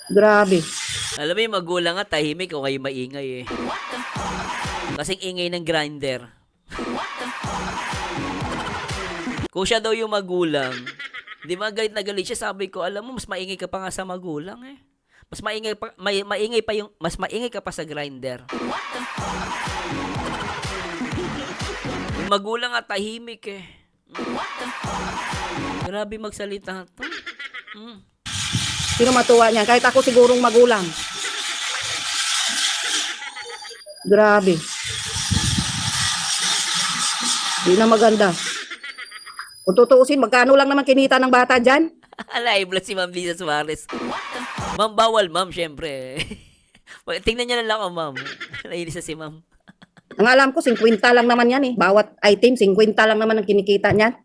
Grabe. Alam mo yung magulang nga tahimik o kayo maingay eh. Kasing ingay ng grinder. Kung siya daw yung magulang, di ba galit na galit siya, sabi ko, alam mo, mas maingay ka pa nga sa magulang eh. Mas maingay pa, maingay pa yung, mas maingay ka pa sa grinder. Yung magulang nga tahimik eh. Grabe magsalita to. Sino matuwa niyan? Kahit ako sigurong magulang. Grabe. Di na maganda. Kung tutuusin, magkano lang naman kinita ng bata dyan? Live lang si Ma'am Lisa Suarez. Ma'am, bawal ma'am, syempre. Tingnan niya na lang ako, ma'am. Nainis na si ma'am. Ang alam ko, 50 lang naman yan eh. Bawat item, 50 lang naman ang kinikita niyan.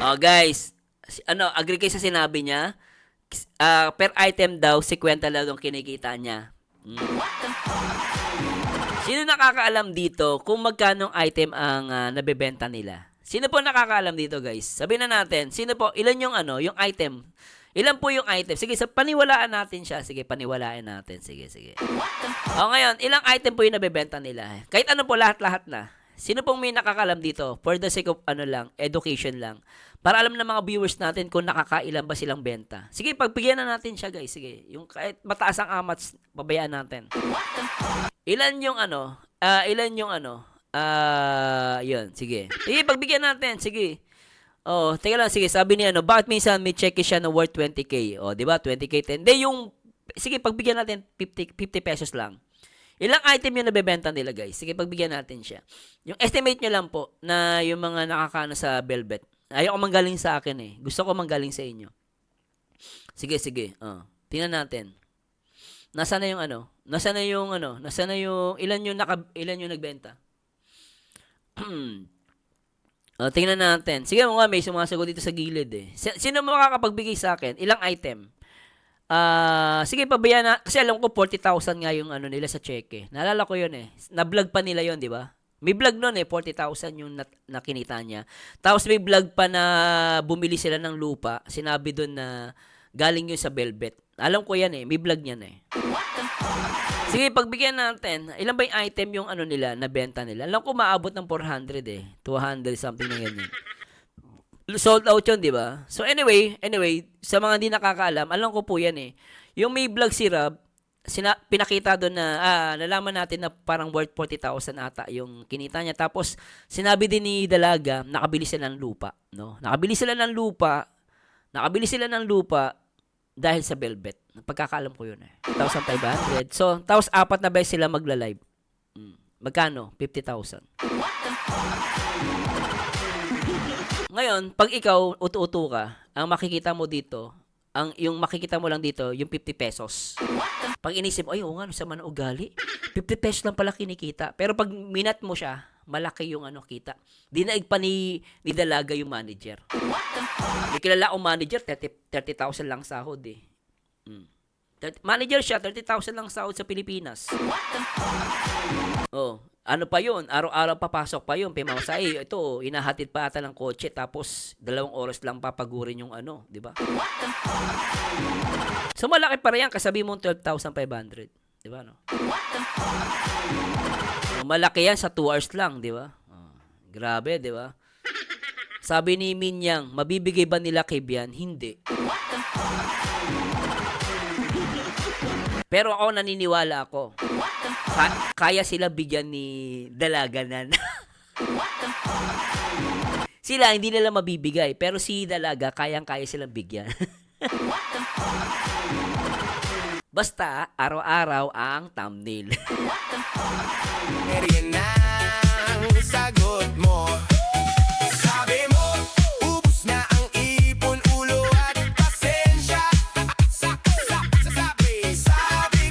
Oh, guys. Agree kayo sa sinabi niya? Per item daw, 50 lang yung kinikita niya. Sino nakakaalam dito kung magkano item ang nabebenta nila? Sino po nakakaalam dito, guys? Sabihin na natin, sino po, ilan yung yung item? Ilan po yung item? Sige, paniwalaan natin siya. Sige, paniwalaan natin. Sige. O ngayon, ilang item po yung nabebenta nila? Kahit ano po, lahat-lahat na. Sino pong may nakakalam dito? For the sake of education lang. Para alam ng mga viewers natin kung nakakailan ba silang benta. Sige, pagbigyan na natin siya, guys. Sige, yung kahit mataas ang amats, pabayaan natin. Ilan yung yun, sige. Sige, pagbigyan natin, sige. Oh, teka lang, sige, sabi niya, bakit minsan may check siya na worth 20k? Oh, di ba? 20k, 10. Hindi, sige, pagbigyan natin, 50 pesos lang. Ilang item yung nabebenta nila, guys? Sige, pagbigyan natin siya. Yung estimate nyo lang po na yung mga nakakano sa Velvet. Ayoko manggaling sa akin eh. Gusto ko manggaling sa inyo. Sige. Tingnan natin. Nasaan na yung ilan yung nagbenta? Tingnan natin. Sige mga may sumasagot dito sa gilid eh. Sino makakapagbigay sa akin? Ilang item? Sige, pabayaan na. Kasi alam ko 40,000 nga yung nila sa cheque. Naalala ko yun eh. Na-vlog pa nila yun, di ba? May vlog nun eh, 40,000 yung nakinita niya. Tapos may vlog pa na bumili sila ng lupa. Sinabi doon na galing yun sa Velvet. Alam ko yan eh, may vlog niyan eh. Sige, pagbigyan natin. Ilan ba yung item yung nila, nabenta nila? Alam ko maabot ng 400 eh. 200 something na ganyan. Sold out yun, di ba? So anyway, sa mga hindi nakakaalam, alam ko po yan eh. Yung may vlog si Rob, pinakita doon na, nalaman natin na parang worth 40,000 ata yung kinita niya. Tapos, sinabi din ni Dalaga, nakabili sila ng lupa. No? Nakabili sila ng lupa dahil sa Velvet. Pagkakaalam ko yun eh. 1,500. So, tapos 4 na ba sila magla-live? Magkano? 50,000. Ngayon, pag ikaw utu-utu ka, ang makikita mo dito, yung makikita mo lang dito, yung 50 pesos. Pag inisip, ay, oo nga, sa man ugali, 50 pesos lang pala kinikita. Pero pag minat mo siya, malaki yung kita. Dinaig pa ni Dalaga yung manager. May kilala akong manager, 30,000 lang sahod eh. Manager siya, 30,000 lang sahod sa Pilipinas. Oh, ano pa yun? Araw-araw papasok pa yun. Pimamasahe, ito, inahatid pa ata ng kotse, tapos 2 oras lang papagurin yung di ba? So, malaki pa rin yan, kasabi mo 12,500. Di ba, no? So, malaki yan sa 2 hours lang, di ba? Grabe, di ba? Sabi ni Minyang, mabibigay ba nila kay Bian? Hindi. Pero ako naniniwala ako. Kaya sila bigyan ni Dalaganan. Sila hindi nila mabibigay, pero si Dalaga kayang-kaya silang bigyan. Basta araw-araw ang thumbnail. Sagot mo. Sabi mo, ubus na ang ipon, ulo at pasensya. Sabi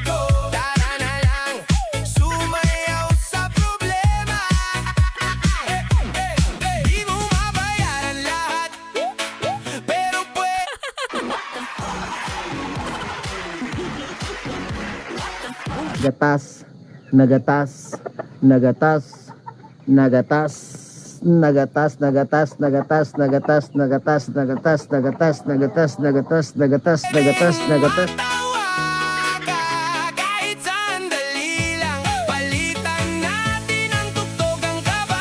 ko, tara na lang, sumayaw sa problema. Di mo mabayaran lahat, pero Gatas. nagatas, nagatas, nagatas, nagatas, nagatas, nagatas, nagatas, nagatas, nagatas, nagatas, nagatas, nagatas, nagatas, nagatas, nagatas. Tawa ka kahit sandali lang. Palitan natin ang tugtugang kaba.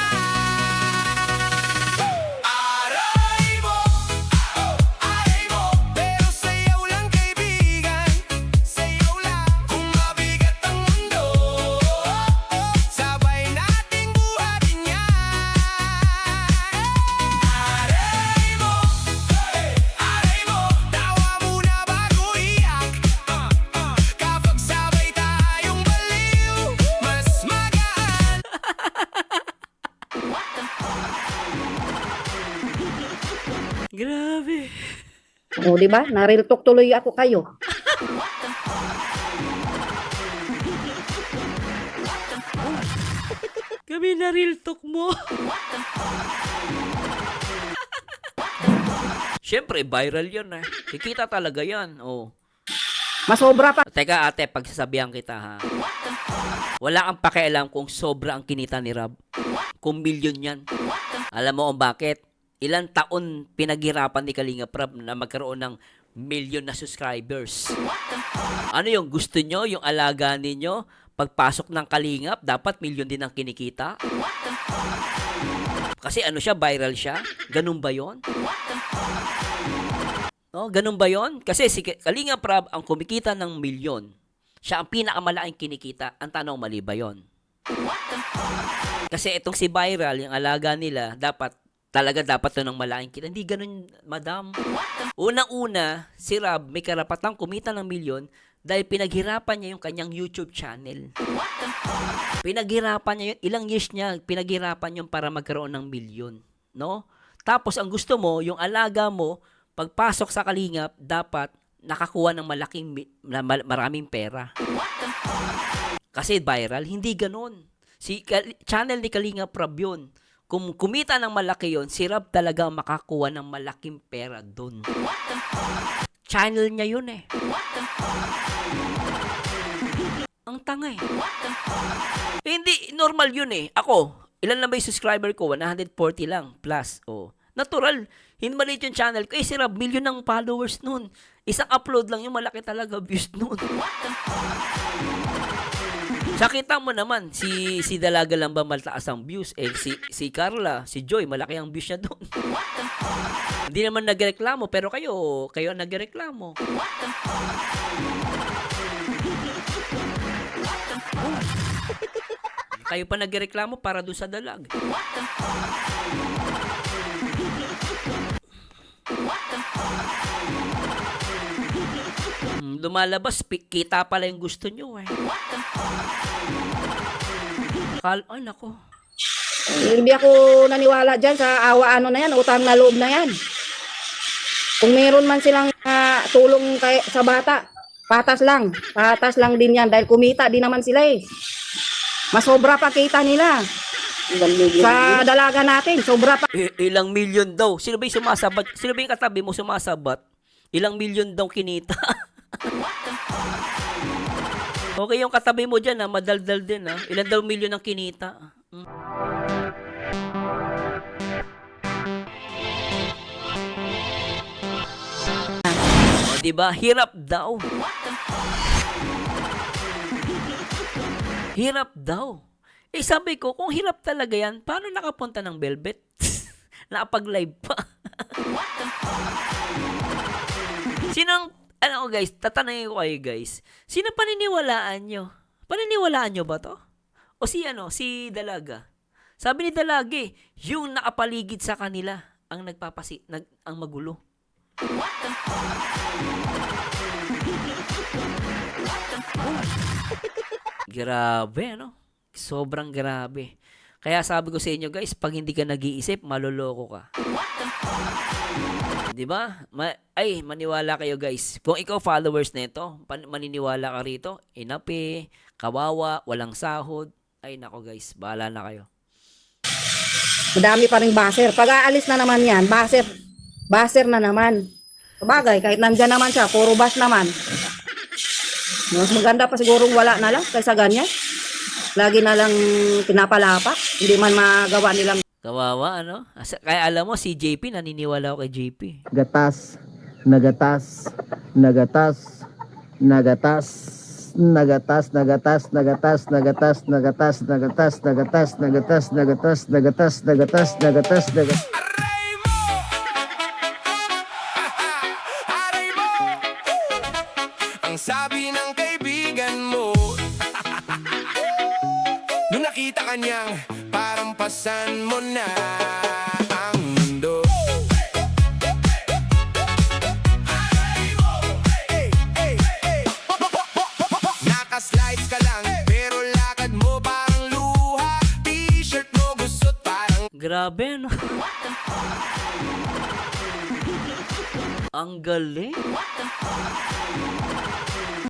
Aray mo, pero sayaw lang kaibigan. Sayaw lang kung mabigat ang mundo. Sabay nating buhatin yan. Aray mo, tawa muna bago iyak. Kapag sabay tayong baliw, mas magaan. Grabe. O, di ba? Na-real talk tuloy ako kayo. Kami na real talk mo. Siyempre, viral yun eh. Kikita talaga yan. Oh. Masobra pa. Teka ate, pagsasabihan kita ha. Wala kang pakialam kung sobra ang kinita ni Rob. Kung milyon yan. Alam mo kung bakit? Ilang taon pinaghirapan ni Kalinga Prab na magkaroon ng milyon na subscribers. Ano yung gusto nyo? Yung alaga ninyo? Pagpasok ng Kalingap, dapat milyon din ang kinikita? Kasi ano siya, viral siya? Ganun ba yon? No, ganun ba yon? Kasi si Kalinga Prab ang kumikita ng milyon. Siya ang pinakamalaking kinikita. Ang tanong, mali ba yon? Kasi itong si viral, yung alaga nila, dapat to ng malaking kita. Hindi ganun, madam. Unang-una, si Rob may karapatang kumita ng milyon dahil pinaghirapan niya yung kanyang YouTube channel. Pinaghirapan niya yun, ilang years niya, pinaghirapan yun para magkaroon ng milyon. No? Tapos, ang gusto mo, yung alaga mo, pagpasok sa Kalingap, dapat nakakuha ng maraming pera. Kasi viral, hindi ganun. Channel ni Kalingap Rob yun. Kung kumita ng malaki yon, si Rob talaga makakuha ng malaking pera dun. Channel niya yun eh. Ang tanga eh. Hindi, normal yun eh. Ako, ilan na ba yung subscriber ko? 140 lang plus. Oh. Natural. Hindi maliit yung channel ko. Eh, si Rob, milyon ng followers nun. Isang upload lang yung malaki talaga views nun. Sakita mo naman, si Dalaga lang ba maltaas ang views? Eh, si Carla, si Joy, malaki ang views niya doon. Hindi naman nagreklamo, pero kayo ang nagreklamo. Kayo pa nagreklamo para doon sa Dalag. Lumalabas, kita pala yung gusto nyo eh. Ay, nako. Hindi ako naniwala dyan sa awa na yan, utang na loob na yan. Kung meron man silang tulong sa bata, patas lang din yan dahil kumita din naman sila eh. Masobra pa kita nila. Sa dalaga natin, sobra pa. Ilang milyon daw. Sino ba yung sumasabat? Sino ba yung katabi mo sumasabat? Ilang milyon daw kinita. Okay yung katabi mo dyan ha, madaldal din ha. Ilan daw milyon ang kinita. O diba, hirap daw. Hirap daw. Eh sabi ko, kung hirap talaga yan, paano nakapunta ng Velvet? Nakapag-live pa. Sinong, guys, tatanungin ko kayo guys, sino paniniwalaan nyo? Paniniwalaan nyo ba to? O si Dalaga? Sabi ni Dalaga yung nakapaligid sa kanila ang ang magulo. Grabe, no? Sobrang grabe. Kaya sabi ko sa inyo guys, pag hindi ka nag-iisip, maloloko ka. Di ba? Maniwala kayo guys. Kung ikaw followers nito, maniniwala ka rito, inapi, kawawa, walang sahod. Ay nako guys, bahala na kayo. Madami pa ring baser. Pag aalis na naman yan, baser na naman. Sabagay, kahit nandyan naman siya, puro bas naman. Mas maganda pa sigurong wala na lang kaysa ganyan. Lagi na lang pinapalapa. Hindi man magawa nilang Kawawa, ano? Kaya alam mo, si JP, naniniwala ako kay JP. Gatas, nagatas, nagatas, nagatas, nagatas, nagatas, nagatas, nagatas, nagatas, nagatas, nagatas, nagatas, nagatas, nagatas, nagatas, nagatas, nagatas. Aray mo! Aray mo! Ang sabi ng kaibigan mo nung nakita ka niyang parang pasan mo na ang mundo. Aray mo! Hey, hey, hey! Nakaslides ka lang pero lakad mo parang luha. T-shirt mo gusot parang Grabe, no? Ang galing.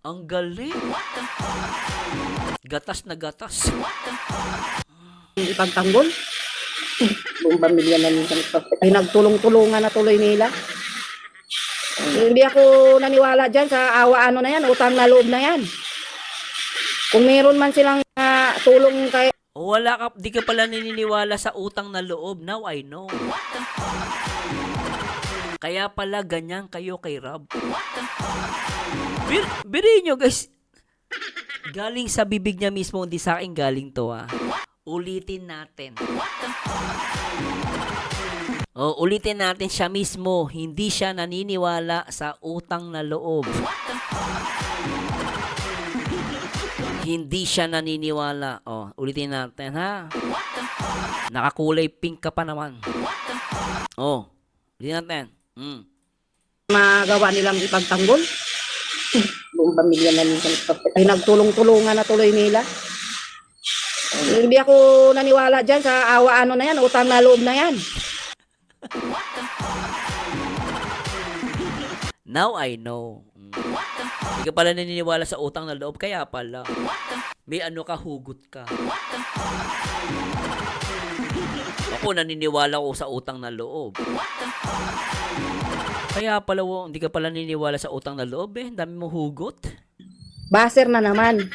Ang galing. Gatas na gatas. ipagtanggol. Buong pamilya na minsan pinagtulong-tulungan na tuloy nila. Hindi ako naniwala dyan sa awa ano na yan, utang na loob na yan. Kung meron man silang tulong kay Wala ka, di ka pala naniniwala sa utang na loob. Now I know. Kaya pala ganyan kayo kay Rob. Biriin nyo guys. Galing sa bibig niya mismo, hindi sa akin galing to Ulitin natin. Ulitin natin siya mismo. Hindi siya naniniwala sa utang na loob. Hindi siya naniniwala. Ulitin natin ha. Nakakulay pink ka pa naman. Ulitin natin. magawa nilang ipagtanggol. Buong pamilya na minsan pinagtulong-tulungan na tuloy nila. Hindi ako naniwala dyan sa awa ano na yan, utang na loob na yan. Now I know. Hindi ka pala naniniwala sa utang na loob, kaya pala. May ano ka, hugot ka. Ako naniniwala ko sa utang na loob. Kaya pala, hindi ka pala naniniwala sa utang na loob Dami mo hugot. Baser na naman.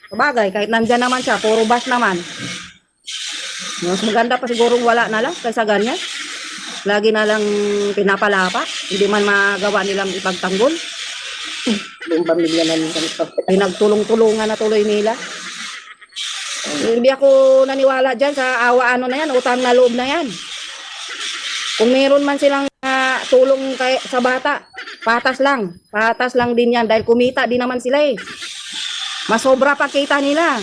Sabagay, kahit nandyan naman siya, puro bas naman. Mas maganda pa sigurong wala na lang kaysa ganyan. Lagi na lang pinapalapa. Hindi man magawa nilang ipagtanggol. Buong pamilya na minsan pinagtulong-tulungan na tuloy nila. Hindi ako naniwala dyan sa awa ano na yan, utang na loob na yan. Kung meron man silang tulong kay, sa bata, patas lang. Patas lang din yan dahil kumita din naman sila Mas sobra pa kita nila.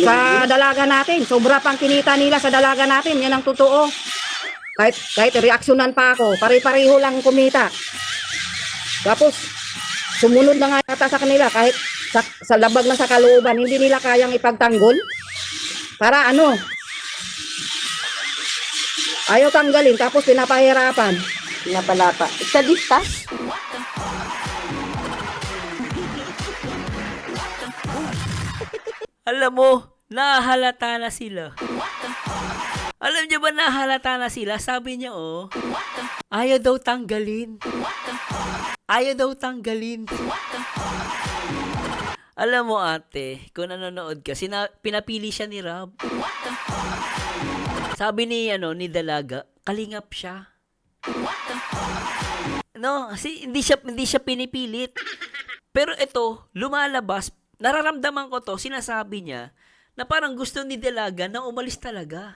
Sa dalaga natin, sobra pang kinita nila sa dalaga natin. Yan ang totoo. Kahit reaksyonan pa ako, pare-pareho lang kumita. Tapos, sumunod na nga yata sa kanila kahit sa labag na sa kalooban, hindi nila kayang ipagtanggol. Para ano? Ayaw tanggalin, tapos pinapahirapan. Pinapalapa. Sadista? Alam mo, nahalata na sila. Alam niyo ba nahalata na sila? Sabi niya, ayaw daw tanggalin. Ayaw daw tanggalin. Alam mo ate, kung nanonood ka, pinapili siya ni Rob. Sabi ni Dalaga, kalingap siya. No, kasi hindi siya pinipilit. Pero ito, lumalabas, nararamdaman ko to, sinasabi niya, na parang gusto ni Dalaga na umalis talaga.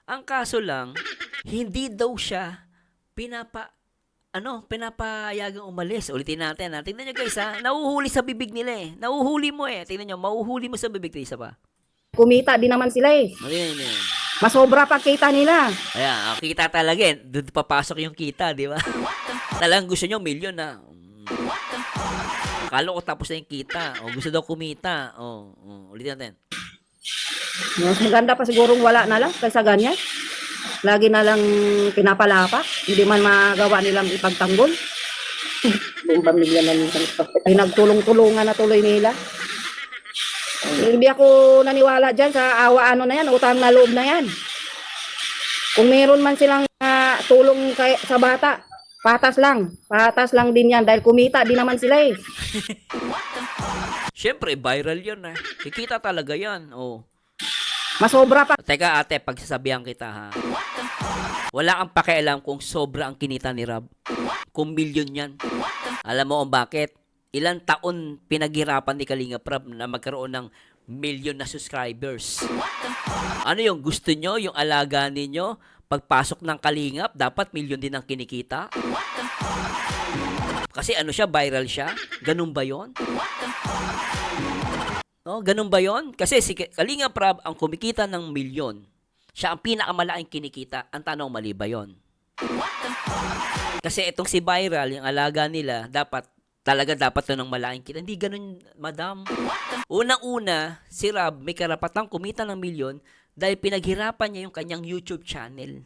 Ang kaso lang, hindi daw siya pinapayagang umalis. Ulitin natin. Tingnan nyo guys nahuhuli sa bibig nila Nahuhuli mo Tingnan nyo, mahuhuli mo sa bibig. Isa pa. Kumita din naman sila Ayan. Mas sobra pa kita nila. Ayan, kita talaga Doon papasok yung kita, di ba? Talagang gusto nyo, milyon na. Akala ko tapos na yung kita. Gusto daw kumita. Ulitin natin. Mas maganda pa sigurong wala na lang kaysa ganyan. Lagi na lang pinapalapa. Hindi man magawa nilang ipagtanggol. Buong pamilya na minsan pinagtulong-tulungan na tuloy nila. Hindi ako naniwala dyan sa awa ano na yan, utang na loob na yan. Kung meron man silang tulong kay, sa bata, patas lang din yan dahil kumita din naman sila Syempre, viral yun eh. Kikita talaga yan. Oh. Masobra pa Teka ate, pagsasabihan kita ha. Wala kang pakialam kung sobra ang kinita ni Rob. Kung milyon yan. Alam mo kung bakit? Ilang taon pinaghirapan ni Kalinga Prab na magkaroon ng milyon na subscribers. Ano yung gusto nyo? Yung alaga ninyo? Pagpasok ng Kalingap, dapat milyon din ang kinikita? Kasi ano siya, viral siya? Ganun ba yon? No, ganun ba yon? Kasi si Kalinga Prab ang kumikita ng milyon. Siya ang pinakamalaking kinikita. Ang tanong, mali ba yon? Kasi itong si Viral, yung alaga nila, dapat to ng malaking kita. Hindi ganun, madam. Unang-una, si Rob may karapatang kumita ng milyon dahil pinaghirapan niya yung kanyang YouTube channel.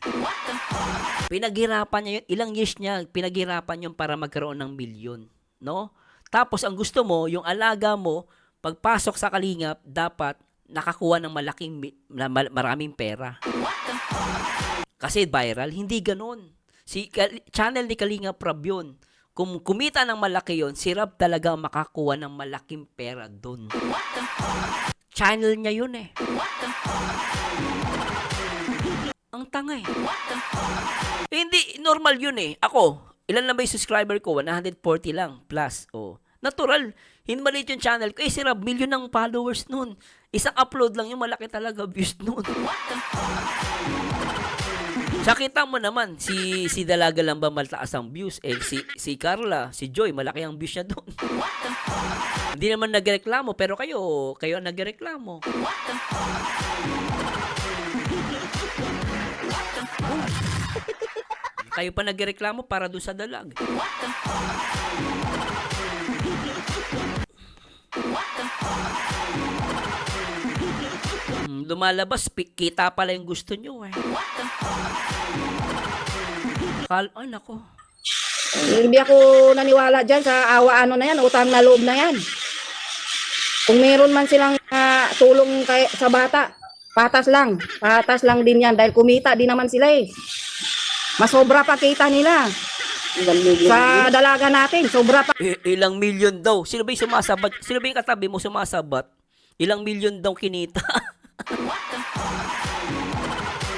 Pinaghirapan niya yun, ilang years niya, pinaghirapan yun para magkaroon ng milyon. No? Tapos, ang gusto mo, yung alaga mo, pagpasok sa Kalingap, dapat nakakuha ng maraming pera. Kasi viral, hindi ganun. Channel ni Kalinga Prab yun. Kung kumita ng malaki yon, si Rob talaga makakuha ng malaking pera doon. Channel niya yun eh. Ang tanga eh. Hindi, normal yun eh. Ako, ilan lang ba yung subscriber ko? 140 lang plus. Oh. Natural. Hindi maliit yung channel ko. Eh, si Rob, milyon ng followers nun. Isang upload lang yung malaki talaga views nun. Sakita mo naman, si Dalaga lang ba maltaas ang views? Eh, si Carla, si Joy, malaki ang views niya doon. Hindi naman nagreklamo, pero kayo ang nagreklamo. Kayo pa nagreklamo para doon sa Dalag. Lumalabas, kita pala yung gusto nyo eh. Ay, nako. Hindi ako naniwala dyan sa awa na yan, utang na loob na yan. Kung meron man silang tulong sa bata, patas lang din yan dahil kumita din naman sila eh. Masobra pa kita nila. Sa dalaga natin, sobra pa. Ilang milyon daw. Sino ba yung sumasabat? Sino ba yung katabi mo sumasabat? Ilang milyon daw kinita.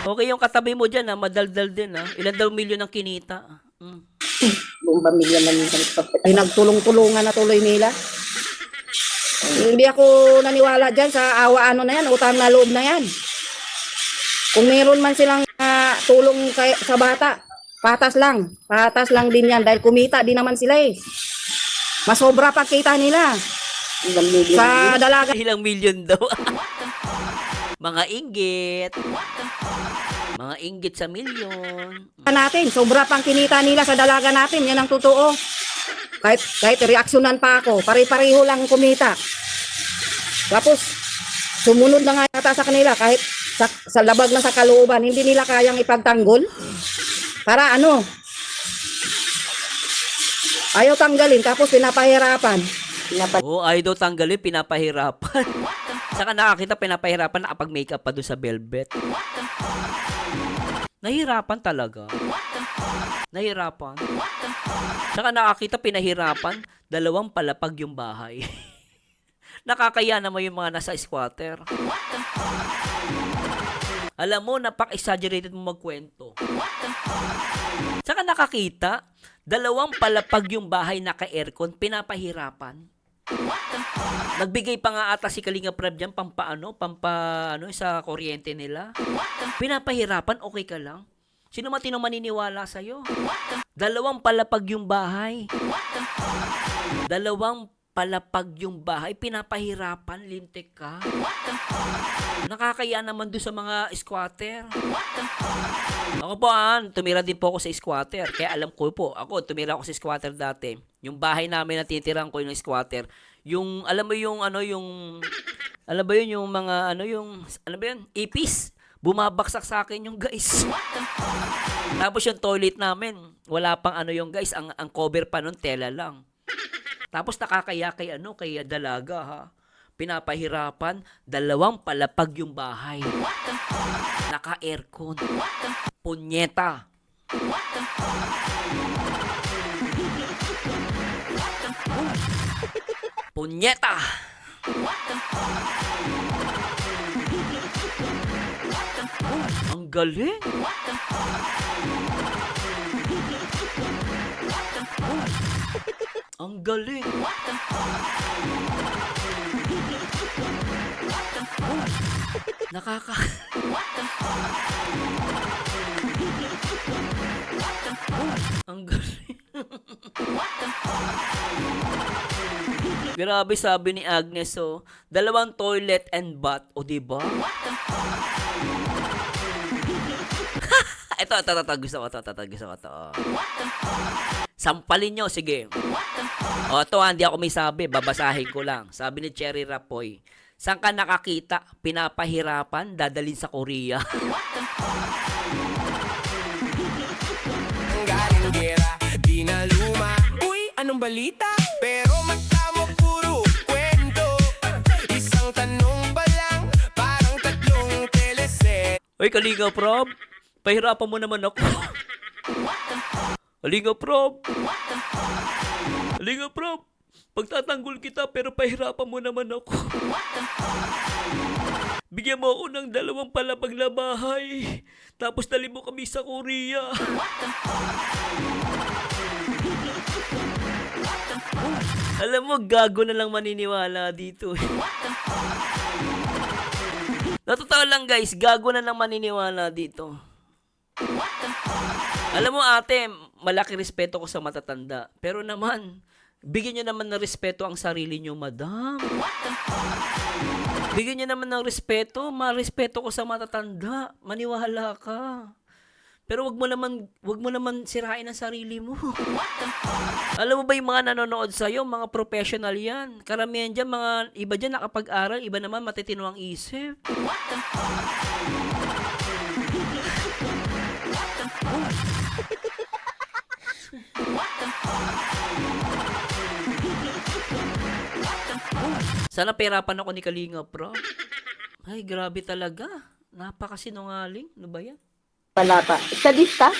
Okay yung katabi mo dyan, madaldal din. Ilan daw milyon ang kinita? Buong pamilya na minsan ito. Pinagtulong-tulungan na tuloy nila. Hindi ako naniwala dyan sa awa na yan, utang na loob na yan. Kung meron man silang tulong sa bata, patas lang din yan dahil kumita din naman sila eh. Masobra pa kita nila. Sa dalaga Ilang milyon daw. Mga inggit. Mga inggit sa milyon. natin, sobra pang kinita nila sa dalaga natin, yan ang totoo. Kahit reaksyonan pa ako, pare-pareho lang kumita. Tapos, sumunod na nga yata sa kanila, kahit sa labag na sa kalooban, hindi nila kayang ipagtanggol. Para ano? Ayaw tanggalin, tapos pinapahirapan. Ayaw daw tanggalin, pinapahirapan. Saka nakakita pinapahirapan nakapag-makeup pa doon sa velvet. Nahirapan talaga. Nahirapan. Saka nakakita pinahirapan, 2 palapag yung bahay. Nakakaya naman yung mga nasa squatter. Alam mo, napak-exaggerated mo magkwento. Saka nakakita, 2 palapag yung bahay naka-aircon, pinapahirapan. Nagbigay pa nga ata si Kalinga Prab dyan, pampaano sa kuryente nila. Pinapahirapan, okay ka lang? Sino matino maniniwala sa'yo? 2 palapag yung bahay. 2 palapag yung bahay, pinapahirapan, lintik ka. Nakakaya naman doon sa mga squatter. Ako po, tumira din po ako sa squatter. Kaya alam ko po, tumira ako sa squatter dati. Yung bahay namin na tinitirhan ko yung squatter. Yung, alam mo yung, yung mga, ipis. Bumabaksak sa akin yung guys. Tapos yung toilet namin, wala pang yung guys, ang cover pa nun, tela lang. Tapos nakakaya kay Dalaga ha. Pinapahirapan, 2 palapag yung bahay. Naka-aircon. Punyeta. Punyeta. Ang galing. Ang galing. Nakaka... Ang galing. Grabe, sabi ni Agnes, oh. 2 toilet and bath. O, diba? Ito. Gusto ko to. Sampalin nyo, sige. O, ito, hindi ako may sabi. Babasahin ko lang. Sabi ni Cherry Rapoy, saan ka nakakita? Pinapahirapan? Dadalhin sa Korea. Ang galing gera, di na luma. Uy, anong balita? Pero mata mo puro kwento. Isang tanong pa lang, parang 3 teleset. Uy, Kalinga Prob, pahirapan mo naman ako. Kalinga Prob. Kalinga Prob, pagtatanggol kita pero pahirapan mo naman ako. Bigyan mo ako ng 2 palapag na bahay. Tapos dali mo kami sa Korea. Alam mo, gago na lang maniniwala dito. Natotoo lang guys, gago na lang maniniwala dito. Alam mo ate, malaki respeto ko sa matatanda. Pero naman, bigyan niyo naman ng respeto ang sarili niyo, madam. Bigyan niyo naman ng respeto, marespeto ko sa matatanda. Maniwala ka. Pero wag mo naman sirain ang sarili mo. Alam mo ba yung mga nanonood sa'yo, mga professional yan. Karamihan dyan, mga iba dyan nakapag-aral, iba naman matitino ang isip. Sana perapan ako ni Kalinga, bro. Ay, grabe talaga. Napakasinungaling. Ano ba yan? Palapa. Sadista?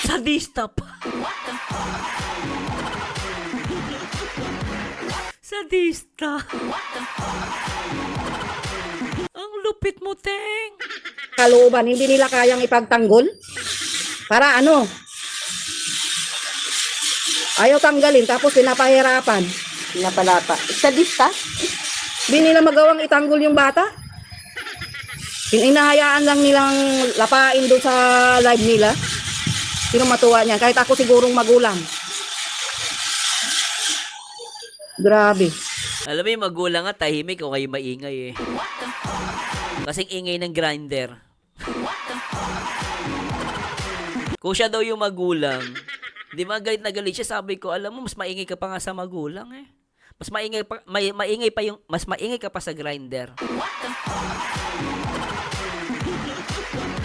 Sadista pa. Sadista. Ang lupit mo, Teng. Kalooban, hindi nila kayang ipagtanggol. Para ano? Ayaw tanggalin, tapos pinapahirapan. Pinapalapa. Sadista? Di nila magawang itanggol yung bata. Inahayaan lang nilang lapain doon sa live nila. Sino matuwa niyan? Kahit ako sigurong magulang. Grabe. Alam mo yung magulang nga, tahimik o kayo maingay eh. Kasing ingay ng grinder. Kung siya daw yung magulang, di ba galit na galit siya, sabi ko, alam mo, mas maingay ka pa nga sa magulang eh. Mas maingay ka pa sa grinder.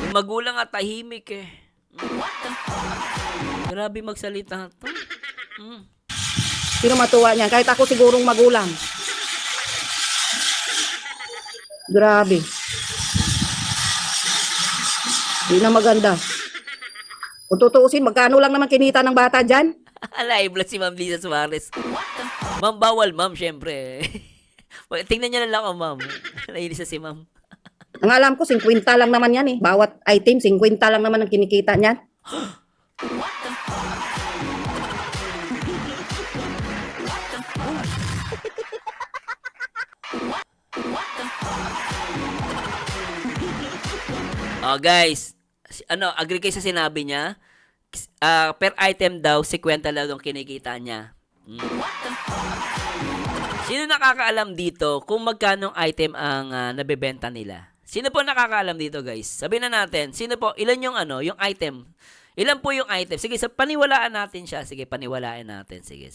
Yung magulang at tahimik eh. Grabe magsalita to. Sino matuwa niyan? Kahit ako sigurong magulang. Grabe. Di na maganda. Kung tutuusin, magkano lang naman kinita ng bata dyan? Live lang si Ma'am Lisa Suarez. Ma'am, bawal ma'am, syempre. Tingnan niyo na lang ako, ma'am. Nainis na si ma'am. Ang alam ko, 50 lang naman yan eh. Bawat item, 50 lang naman ang kinikita niyan. Oh, guys. Agree kayo sa sinabi niya? Per item daw, 50 lang ang kinikita niya. Sino nakakaalam dito kung magkano item ang nabebenta nila? Sino po nakakaalam dito, guys? Sabihin na natin, sino po, ilan yung yung item? Ilan po yung item? Sige, paniwalaan natin siya. Sige, paniwalaan natin. Sige.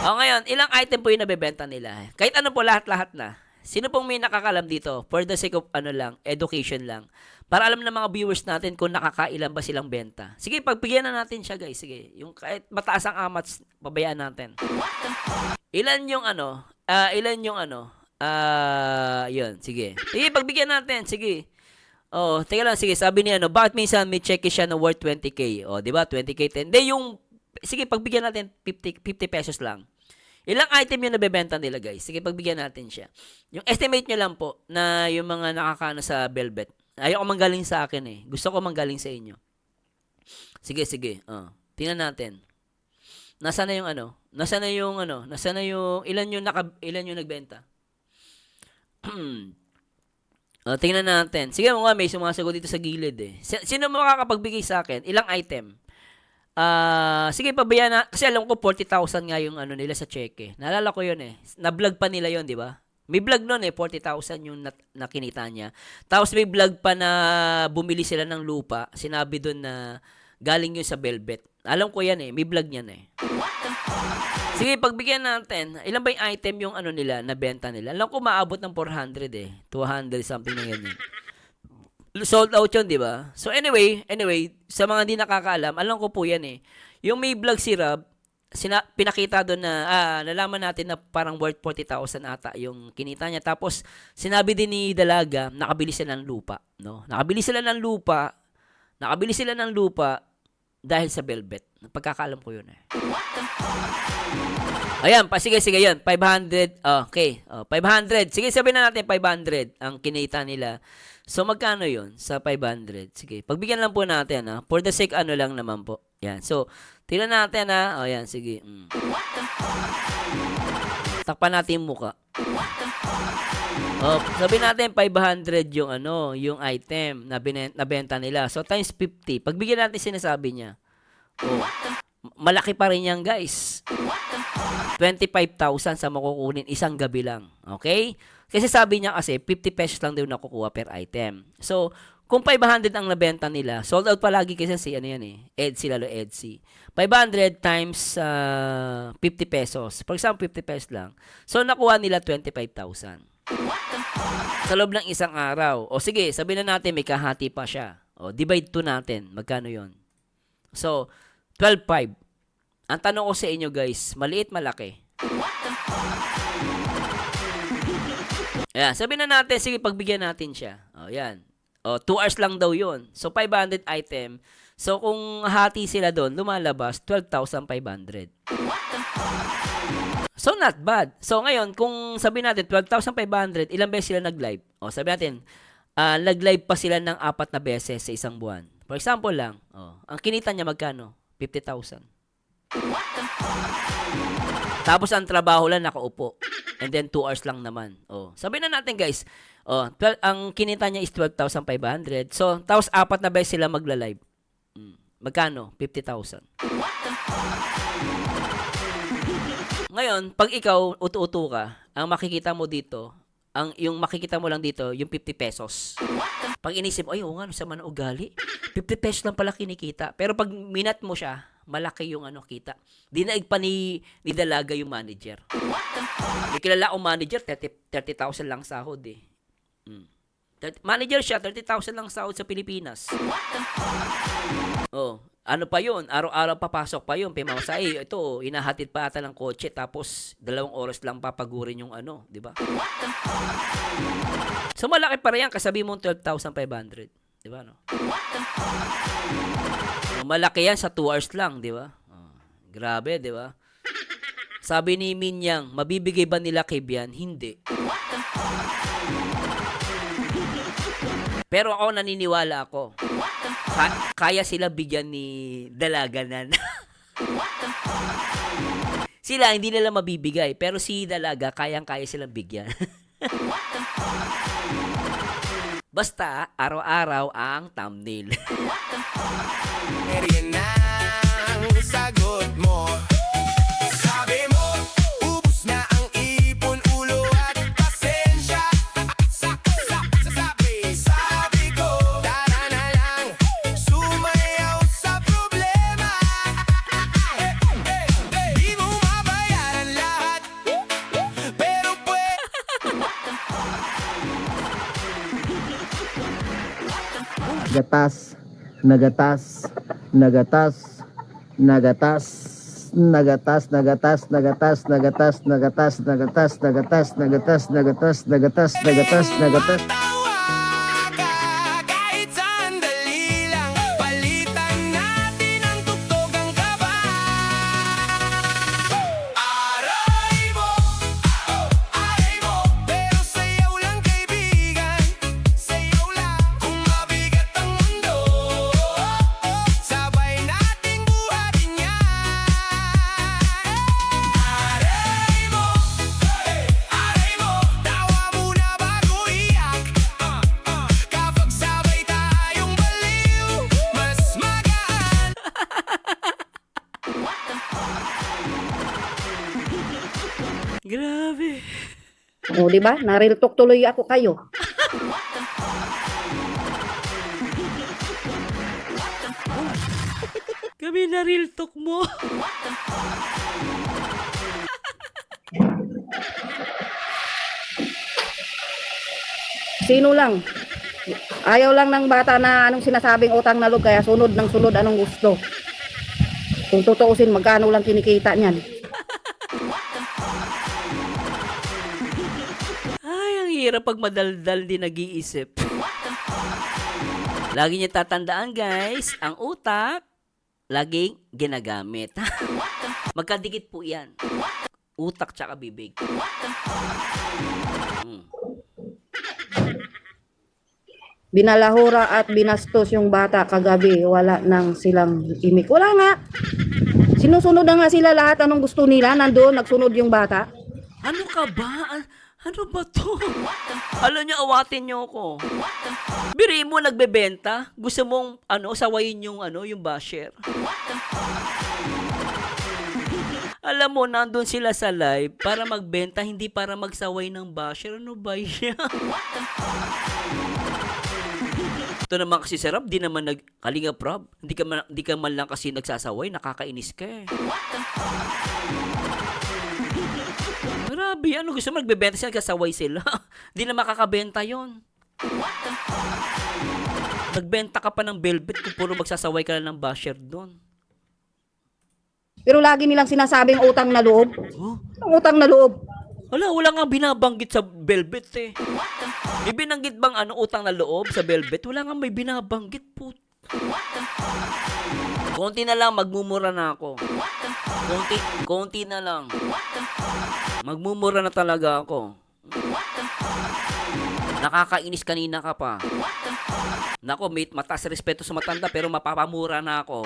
O ngayon, ilang item po yung nabebenta nila? Kahit ano po, lahat-lahat na. Sino pong may nakakalam dito? For the sake of education lang. Para alam ng mga viewers natin kung nakakailan ba silang benta. Sige, pagbigyan na natin siya, guys. Sige, yung kahit mataas ang amats, pabayaan natin. Ilan yung yun, sige. Sige, pagbigyan natin, sige. Oh, teka lang, sige, sabi niya, bakit minsan may check siya na worth 20k? Oh, di ba? 20k 10. Hindi, sige, pagbigyan natin 50 pesos lang. Ilang item yung nabebenta nila, guys? Sige, pagbigyan natin siya. Yung estimate nyo lang po na yung mga nakakano sa Velvet. Ayoko manggaling sa akin eh. Gusto ko manggaling sa inyo. Sige, sige. Tingnan natin. Nasaan na yung ano? Nasaan na yung ano? Nasaan na yung ilan yung nagbenta? Tingnan natin. Sige mo nga, may sumasagot dito sa gilid eh. Sino makakapagbigay sa akin? Ilang item? Sige, pabayaan na. Kasi alam ko 40,000 nga yung ano nila sa cheque. Naalala ko yun eh. Na-vlog pa nila yun, di ba? May vlog nun eh, 40,000 yung nakinita niya. Tapos may vlog pa na bumili sila ng lupa. Sinabi doon na galing yun sa Velvet. Alam ko yan eh, may vlog niyan eh. Sige, pagbigyan natin. Ilan ba yung item yung ano nila, nabenta nila? Alam ko maabot ng 400 eh. 200 something na ganyan. Sold out yun, di ba? So anyway, sa mga hindi nakakaalam, alam ko po yan eh. Yung may vlog si Rob, pinakita doon na, nalaman natin na parang worth 40,000 ata yung kinita niya. Tapos, sinabi din ni Dalaga, nakabili sila ng lupa. No? Nakabili sila ng lupa dahil sa Velvet. Pagkakaalam ko yun eh. Ayan, sige yun. 500, okay. 500. Sige, sabihin na natin 500 ang kinita nila. So, magkano yun sa 500? Sige, pagbigyan lang po natin, ha? For the sake, ano lang naman po. Yan. So, tingnan natin, ha? O, yan, sige. Takpan natin yung muka. Sabihin natin 500 yung ano, yung item na nabenta nila. So, times 50. Pagbigyan natin sinasabi niya. Malaki pa rin yan, guys. 25,000 sa makukunin isang gabi lang. Okay? Kasi sabi niya kasi 50 pesos lang daw nakukuha per item. So, kung 500 ang nabenta nila, sold out palagi kasi si ano yan eh, Edsy. 500 times 50 pesos. For example, 50 pesos lang. So, nakuha nila 25,000. Sa loob ng isang araw. O sige, sabihin na natin may kahati pa siya. O, divide 2 natin. Magkano yon? So, 12,500. Ang tanong ko sa inyo guys, maliit, malaki? Ayan, sabihin na natin, sige, pagbigyan natin siya. O, yan. O, 2 hours lang daw yun. So, 500 item. So, kung hati sila doon, lumalabas, 12,500. So, not bad. So, ngayon, kung sabihin natin, 12,500, ilang beses sila nag-live? O, sabihin natin, nag-live pa sila ng 4 na beses sa isang buwan. For example lang, ang kinita niya magkano? 50,000. Tapos ang trabaho lang nakaupo. And then 2 hours lang naman. Sabihin na natin guys, ang kinita niya is 12,500. So, tapos 4 na beses sila magla-live. Magkano? 50,000. Ngayon, pag ikaw utu-utu ka, ang makikita mo dito, yung makikita mo lang dito, yung 50 pesos. Pag inisip, ay, nga, sama na ugali. 50 pesos lang pala kinikita. Pero pag minat mo siya, malaki yung kita. Dinaig pa ni Dalaga yung manager. May kilala akong manager, 30,000 lang sahod eh. Manager siya, 30,000 lang sahod sa Pilipinas. Ano pa yun? Araw-araw papasok pa yun. Pemamasay, ito, inahatid pa ata ng kotse, tapos 2 oras lang papagurin yung di ba? So, malaki pa rin yan, kasabi mong 12,500. Di ba, no? Malaki yan sa 2 hours lang, di ba? Grabe, di ba? Sabi ni Minyang, mabibigay ba nila kay Bian? Hindi. Pero ako naniniwala ako. Kaya sila bigyan ni Dalaganan. Sila, hindi nila mabibigay. Pero si Dalaga, kayang-kaya silang bigyan. Basta, araw-araw ang thumbnail. Yan ang sagot mo. Sabi mo, ubus na ang ipon, ulo at pasensya. Sabi ko, tara na lang, sumayaw sa problema. Di mo mabayaran lahat, pero Gatas, nagatas, nagatas, nagatas, nagatas, nagatas, nagatas, nagatas, nagatas, nagatas, nagatas, nagatas, nagatas, nagatas, nagatas, nagatas. tawa ka kahit sandali lang. Palitan natin ang tugtog ang kaba. Aray O, di ba? Na-real talk tuloy ako kayo. Kami na real talk mo. Sino lang? Ayaw lang ng bata na anong sinasabing utang na loob, kaya sunod ng sunod anong gusto. Kung tutuusin, magkano lang kinikita niyan. Ay, ang hirap pag madaldal din nag-iisip. Lagi niya tatandaan, guys, ang utak, laging ginagamit. Magkadikit po yan. Utak tsaka bibig. Binalahura at binastos yung bata kagabi, wala nang silang imik. Wala nga. Sinusunod na nga sila lahat anong gusto nila, nandoon, nagsunod yung bata. Ano ka ba? Ano ba to? Alam niyo, awatin niyo ako. Biri mo nagbebenta, gusto mong sawayin yung yung basher. Alam mo, nandun sila sa live para magbenta, hindi para magsaway ng basher. Ano ba yan? Ito naman kasi sarap, di naman Kalinga Prab, di ka man lang kasi nagsasaway, nakakainis ka eh. Grabe, gusto mo nagbebenta sila, kasaway sila. Di na makakabenta yon. Nagbenta ka pa ng velvet kung puro magsasaway ka lang ng basher doon. Pero lagi nilang sinasabing utang na loob. Oh? Ang utang na loob. Wala nga binabanggit sa velvet eh. May binanggit bang utang na loob sa velvet? Wala nga may binabanggit po. Konti na lang, magmumura na ako. Konti na lang. Magmumura na talaga ako. Nakakainis kanina ka pa. Nako, may mataas respeto sa matanda pero mapapamura na ako.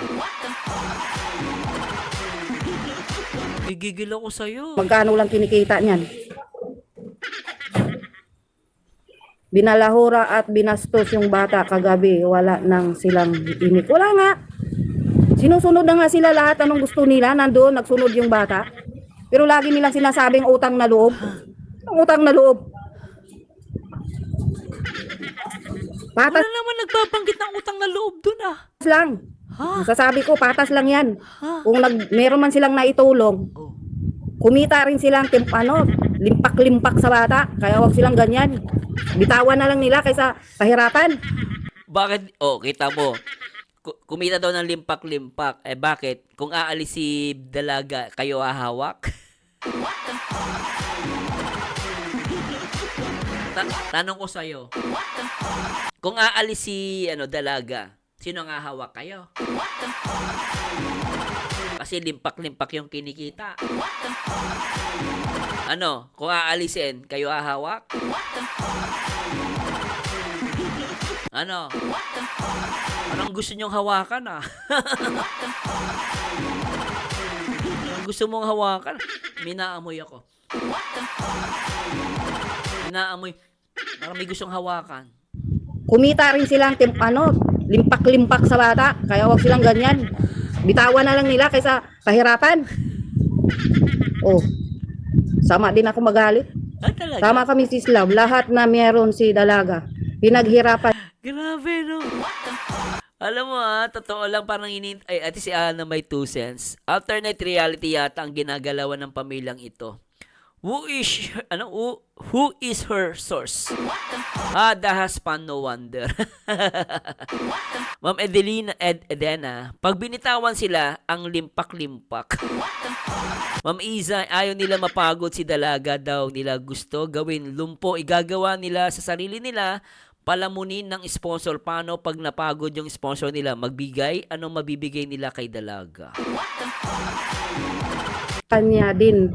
Gigigil ako sa'yo. Magkano lang kinikita niyan. Binalahura at binastos yung bata kagabi, wala nang silang imik. Wala nga. Sinusunod na nga sila lahat anong gusto nila, nandoon, nagsunod yung bata. Pero lagi nilang sinasabing utang na loob. Ang utang na loob. Wala Patas naman nagbabanggit ng utang na loob dun lang. Ha? Sasabi ko, patas lang yan. Ha? Kung meron man silang naitulong, Oh. kumita rin silang limpak-limpak sa bata. Kaya wag silang ganyan. Bitawan na lang nila kaysa pahirapan. Bakit? Oh, kita mo. Kumita daw ng limpak-limpak. Eh bakit? Kung aalis si dalaga, kayo hahawak? Tanong ko sa'yo. Kung aalis si dalaga, sino ang hahawak kayo? Kasi limpak-limpak yung kinikita. Kung aalisin, kayo hahawak? Anong gusto nyong hawakan Anong gusto mong hawakan? Minaamoy ako. Minaamoy. Parang may gustong hawakan. Kumita rin silang limpak-limpak sa bata. Kaya wag silang ganyan. Bitawan na lang nila kaysa pahirapan. Oh. Sama din ako magalit. Talaga? Tama kami si Slav. Lahat na meron si dalaga. Pinaghirapan. Grabe, no? Alam mo totoo lang parang ati si Ana may 2 cents. Alternate reality yata ang ginagalawan ng pamilyang ito. Who is her source? The husband, no wonder. Ma'am Edena, pag binitawan sila, ang limpak-limpak. Ma'am Iza, ayaw nila mapagod si dalaga daw nila gusto gawin lumpo. Igagawa nila sa sarili nila, palamunin ng sponsor. Paano pag napagod yung sponsor nila? Magbigay? Anong mabibigay nila kay dalaga? Kanya din